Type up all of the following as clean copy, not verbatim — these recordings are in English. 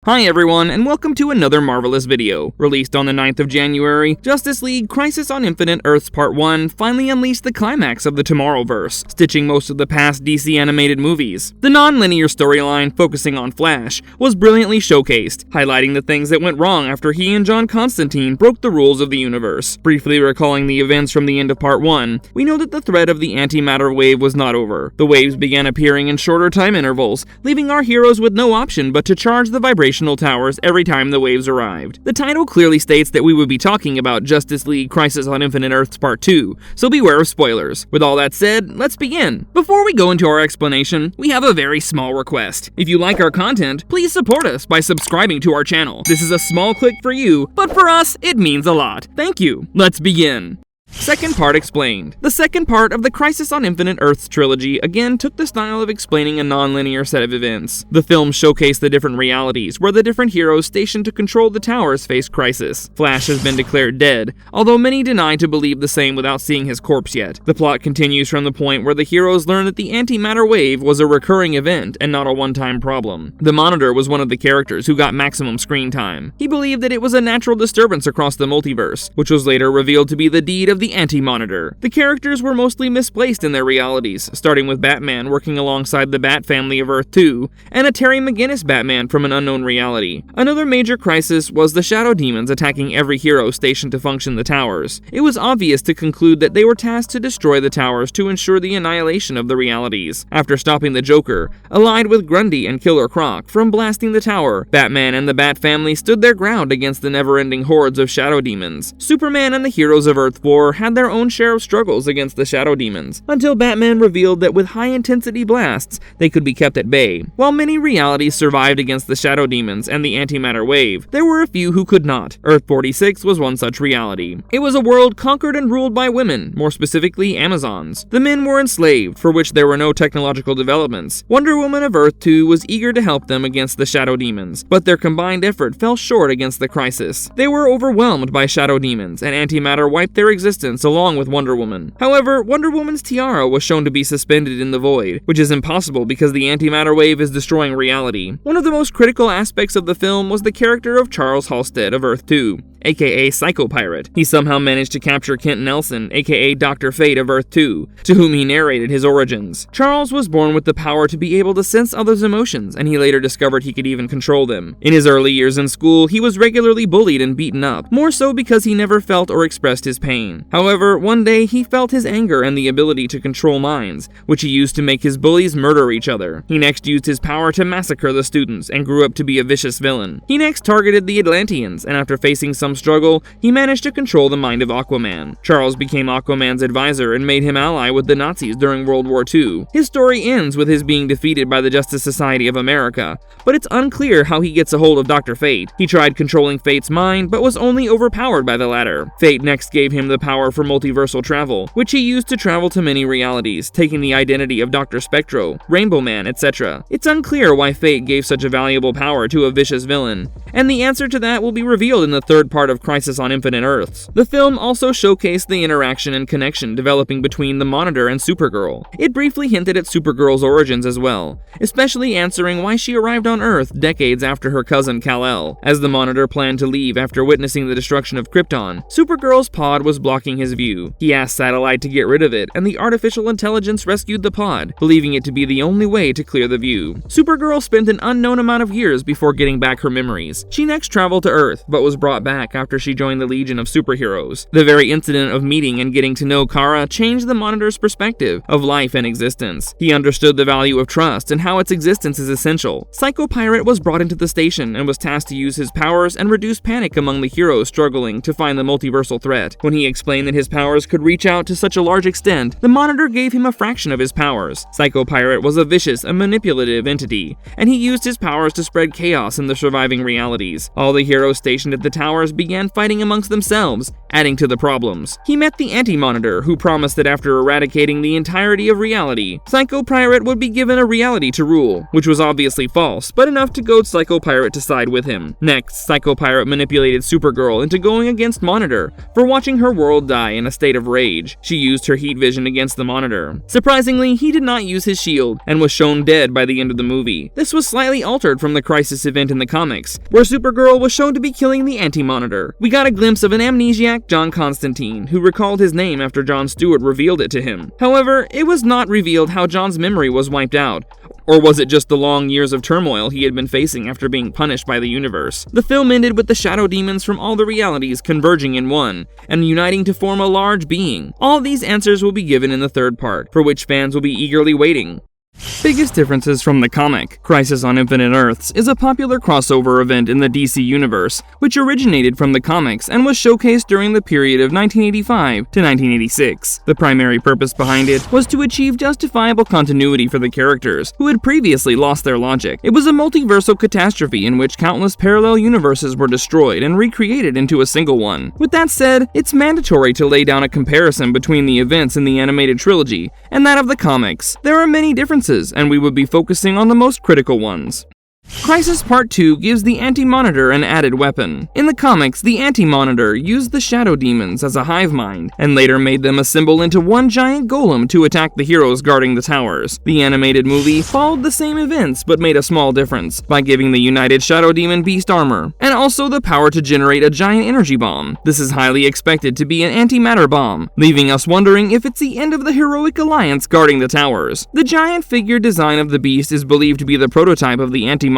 Hi everyone, and welcome to another Marvelous video. Released on the 9th of January, Justice League Crisis on Infinite Earths Part 1 finally unleashed the climax of the Tomorrowverse, stitching most of the past DC animated movies. The non-linear storyline, focusing on Flash, was brilliantly showcased, highlighting the things that went wrong after he and John Constantine broke the rules of the universe. Briefly recalling the events from the end of Part 1, we know that the threat of the antimatter wave was not over. The waves began appearing in shorter time intervals, leaving our heroes with no option but to charge the vibration towers every time the waves arrived. The title clearly states that we would be talking about Justice League Crisis on Infinite Earths Part 2, so beware of spoilers. With all that said, let's begin. Before we go into our explanation, we have a very small request. If you like our content, please support us by subscribing to our channel. This is a small click for you, but for us, it means a lot. Thank you. Let's begin. Second part explained. The second part of the Crisis on Infinite Earths trilogy again took the style of explaining a non-linear set of events. The film showcased the different realities where the different heroes stationed to control the towers face crisis. Flash has been declared dead, although many deny to believe the same without seeing his corpse yet. The plot continues from the point where the heroes learn that the antimatter wave was a recurring event and not a one-time problem. The Monitor was one of the characters who got maximum screen time. He believed that it was a natural disturbance across the multiverse, which was later revealed to be the deed of the Anti-Monitor. The characters were mostly misplaced in their realities, starting with Batman working alongside the Bat family of Earth 2, and a Terry McGinnis Batman from an unknown reality. Another major crisis was the Shadow Demons attacking every hero stationed to function the towers. It was obvious to conclude that they were tasked to destroy the towers to ensure the annihilation of the realities. After stopping the Joker, allied with Grundy and Killer Croc, from blasting the tower, Batman and the Bat family stood their ground against the never-ending hordes of Shadow Demons. Superman and the heroes of Earth 4 had their own share of struggles against the Shadow Demons, until Batman revealed that with high-intensity blasts, they could be kept at bay. While many realities survived against the Shadow Demons and the antimatter wave, there were a few who could not. Earth 46 was one such reality. It was a world conquered and ruled by women, more specifically Amazons. The men were enslaved, for which there were no technological developments. Wonder Woman of Earth 2 was eager to help them against the Shadow Demons, but their combined effort fell short against the crisis. They were overwhelmed by Shadow Demons, and antimatter wiped their existence along with Wonder Woman. However, Wonder Woman's tiara was shown to be suspended in the void, which is impossible because the antimatter wave is destroying reality. One of the most critical aspects of the film was the character of Charles Halstead of Earth 2, aka Psycho Pirate. He somehow managed to capture Kent Nelson, aka Dr. Fate of Earth 2, to whom he narrated his origins. Charles was born with the power to be able to sense others' emotions, and he later discovered he could even control them. In his early years in school, he was regularly bullied and beaten up, more so because he never felt or expressed his pain. However, one day he felt his anger and the ability to control minds, which he used to make his bullies murder each other. He next used his power to massacre the students and grew up to be a vicious villain. He next targeted the Atlanteans, and after facing some struggle, he managed to control the mind of Aquaman. Charles became Aquaman's advisor and made him ally with the Nazis during World War II. His story ends with his being defeated by the Justice Society of America, but it's unclear how he gets a hold of Dr. Fate. He tried controlling Fate's mind, but was only overpowered by the latter. Fate next gave him the power for multiversal travel, which he used to travel to many realities, taking the identity of Dr. Spectro, Rainbow Man, etc. It's unclear why Fate gave such a valuable power to a vicious villain, and the answer to that will be revealed in the third part of Crisis on Infinite Earths. The film also showcased the interaction and connection developing between the Monitor and Supergirl. It briefly hinted at Supergirl's origins as well, especially answering why she arrived on Earth decades after her cousin Kal-El. As the Monitor planned to leave after witnessing the destruction of Krypton, Supergirl's pod was blocking his view. He asked Satellite to get rid of it, and the artificial intelligence rescued the pod, believing it to be the only way to clear the view. Supergirl spent an unknown amount of years before getting back her memories. She next traveled to Earth, but was brought back after she joined the Legion of Superheroes. The very incident of meeting and getting to know Kara changed the Monitor's perspective of life and existence. He understood the value of trust and how its existence is essential. Psycho Pirate was brought into the station and was tasked to use his powers and reduce panic among the heroes struggling to find the multiversal threat. When he explained that his powers could reach out to such a large extent, the Monitor gave him a fraction of his powers. Psycho Pirate was a vicious and manipulative entity, and he used his powers to spread chaos in the surviving realities. All the heroes stationed at the towers began fighting amongst themselves, adding to the problems. He met the Anti-Monitor, who promised that after eradicating the entirety of reality, Psycho Pirate would be given a reality to rule, which was obviously false, but enough to goad Psycho Pirate to side with him. Next, Psycho Pirate manipulated Supergirl into going against Monitor for watching her world die in a state of rage. She used her heat vision against the Monitor. Surprisingly, he did not use his shield and was shown dead by the end of the movie. This was slightly altered from the Crisis event in the comics, where Supergirl was shown to be killing the Anti-Monitor. We got a glimpse of an amnesiac John Constantine, who recalled his name after Jon Stewart revealed it to him. However, it was not revealed how John's memory was wiped out. Or was it just the long years of turmoil he had been facing after being punished by the universe? The film ended with the shadow demons from all the realities converging in one, and uniting to form a large being. All these answers will be given in the third part, for which fans will be eagerly waiting. Biggest differences from the comic. Crisis on Infinite Earths is a popular crossover event in the DC universe, which originated from the comics and was showcased during the period of 1985 to 1986. The primary purpose behind it was to achieve justifiable continuity for the characters, who had previously lost their logic. It was a multiversal catastrophe in which countless parallel universes were destroyed and recreated into a single one. With that said, it's mandatory to lay down a comparison between the events in the animated trilogy and that of the comics. There are many differences, and we would be focusing on the most critical ones. Crisis Part 2 gives the Anti-Monitor an added weapon. In the comics, the Anti-Monitor used the Shadow Demons as a hive mind, and later made them assemble into one giant golem to attack the heroes guarding the towers. The animated movie followed the same events, but made a small difference, by giving the United Shadow Demon beast armor, and also the power to generate a giant energy bomb. This is highly expected to be an antimatter bomb, leaving us wondering if it's the end of the heroic alliance guarding the towers. The giant figure design of the beast is believed to be the prototype of the Anti-Monitor.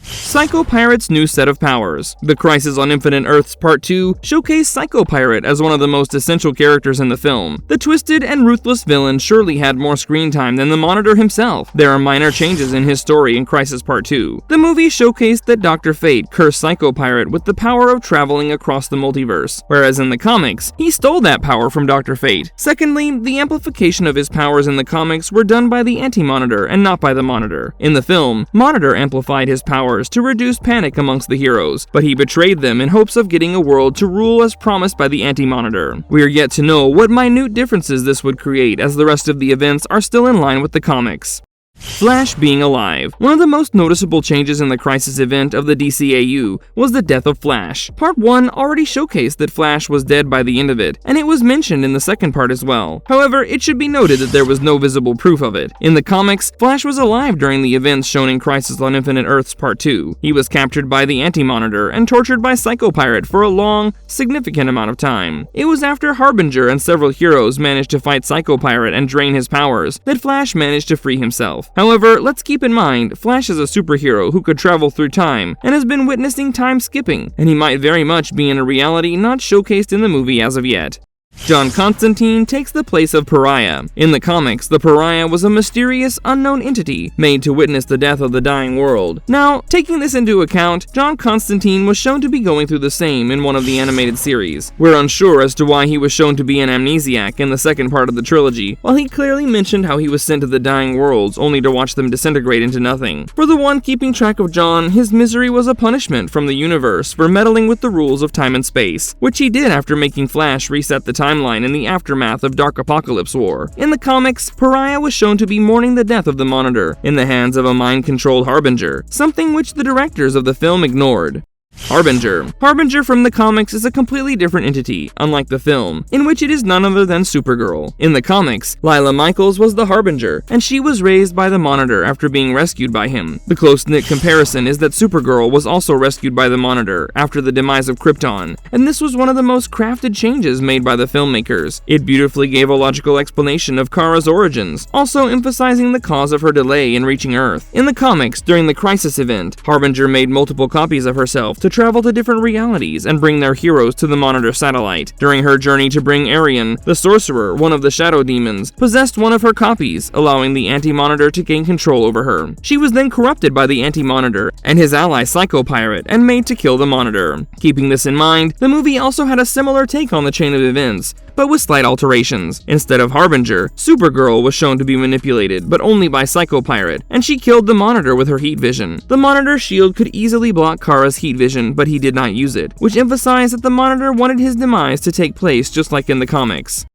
Psycho Pirate's new set of powers. The Crisis on Infinite Earths Part 2 showcased Psycho Pirate as one of the most essential characters in the film. The twisted and ruthless villain surely had more screen time than the Monitor himself. There are minor changes in his story in Crisis Part 2. The movie showcased that Dr. Fate cursed Psycho Pirate with the power of traveling across the multiverse, whereas in the comics, he stole that power from Dr. Fate. Secondly, the amplification of his powers in the comics were done by the Anti-Monitor and not by the Monitor. In the film, Monitor amplified his powers to reduce panic amongst the heroes, but he betrayed them in hopes of getting a world to rule as promised by the Anti-Monitor. We are yet to know what minute differences this would create, as the rest of the events are still in line with the comics. Flash being alive. One of the most noticeable changes in the Crisis event of the DCAU was the death of Flash. Part 1 already showcased that Flash was dead by the end of it, and it was mentioned in the second part as well. However, it should be noted that there was no visible proof of it. In the comics, Flash was alive during the events shown in Crisis on Infinite Earths Part 2. He was captured by the Anti-Monitor and tortured by Psycho Pirate for a long, significant amount of time. It was after Harbinger and several heroes managed to fight Psycho Pirate and drain his powers that Flash managed to free himself. However, let's keep in mind, Flash is a superhero who could travel through time and has been witnessing time skipping, and he might very much be in a reality not showcased in the movie as of yet. John Constantine takes the place of Pariah. In the comics, the Pariah was a mysterious, unknown entity made to witness the death of the dying world. Now, taking this into account, John Constantine was shown to be going through the same in one of the animated series. We're unsure as to why he was shown to be an amnesiac in the second part of the trilogy, while he clearly mentioned how he was sent to the dying worlds only to watch them disintegrate into nothing. For the one keeping track of John, his misery was a punishment from the universe for meddling with the rules of time and space, which he did after making Flash reset the timeline in the aftermath of Dark Apocalypse War. In the comics, Pariah was shown to be mourning the death of the Monitor in the hands of a mind-controlled Harbinger, something which the directors of the film ignored. Harbinger from the comics is a completely different entity, unlike the film, in which it is none other than Supergirl. In the comics, Lila Michaels was the Harbinger, and she was raised by the Monitor after being rescued by him. The close-knit comparison is that Supergirl was also rescued by the Monitor after the demise of Krypton, and this was one of the most crafted changes made by the filmmakers. It beautifully gave a logical explanation of Kara's origins, also emphasizing the cause of her delay in reaching Earth. In the comics, during the Crisis event, Harbinger made multiple copies of herself to travel to different realities and bring their heroes to the Monitor satellite. During her journey to bring Arian, the Sorcerer, one of the Shadow Demons, possessed one of her copies, allowing the Anti-Monitor to gain control over her. She was then corrupted by the Anti-Monitor and his ally Psycho Pirate and made to kill the Monitor. Keeping this in mind, the movie also had a similar take on the chain of events, but with slight alterations. Instead of Harbinger, Supergirl was shown to be manipulated, but only by Psycho-Pirate, and she killed the Monitor with her heat vision. The Monitor's shield could easily block Kara's heat vision, but he did not use it, which emphasized that the Monitor wanted his demise to take place just like in the comics.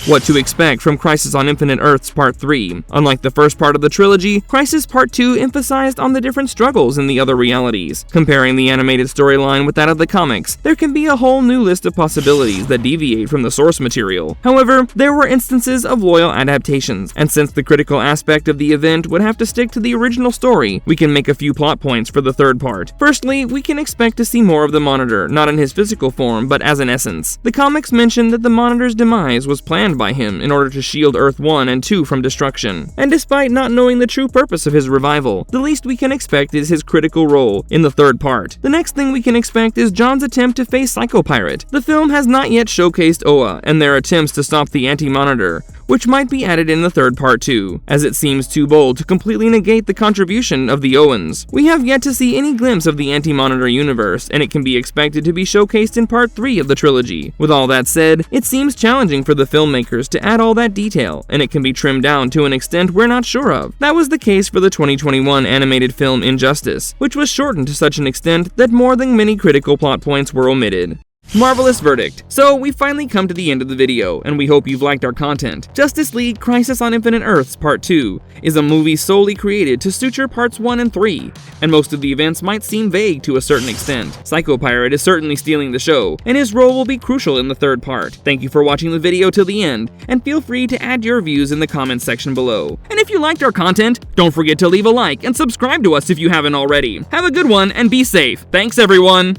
What to expect from Crisis on Infinite Earths Part 3. Unlike the first part of the trilogy, Crisis Part 2 emphasized on the different struggles in the other realities. Comparing the animated storyline with that of the comics, there can be a whole new list of possibilities that deviate from the source material. However, there were instances of loyal adaptations, and since the critical aspect of the event would have to stick to the original story, we can make a few plot points for the third part. Firstly, we can expect to see more of the Monitor, not in his physical form, but as an essence. The comics mentioned that the Monitor's demise was planned by him in order to shield Earth 1 and 2 from destruction. And despite not knowing the true purpose of his revival, the least we can expect is his critical role in the third part. The next thing we can expect is John's attempt to face Psycho-Pirate. The film has not yet showcased Oa and their attempts to stop the Anti-Monitor, which might be added in the third part too, as it seems too bold to completely negate the contribution of the Owens. We have yet to see any glimpse of the Anti-Monitor universe, and it can be expected to be showcased in part 3 of the trilogy. With all that said, it seems challenging for the filmmakers to add all that detail, and it can be trimmed down to an extent we're not sure of. That was the case for the 2021 animated film Injustice, which was shortened to such an extent that more than many critical plot points were omitted. Marvelous verdict. So we finally come to the end of the video, and we hope you've liked our content. Justice League Crisis on Infinite Earths Part 2 is a movie solely created to suture Parts 1 and 3, and most of the events might seem vague to a certain extent. Psycho-Pirate is certainly stealing the show, and his role will be crucial in the third part. Thank you for watching the video till the end, and feel free to add your views in the comments section below. And if you liked our content, don't forget to leave a like and subscribe to us if you haven't already. Have a good one and be safe. Thanks everyone!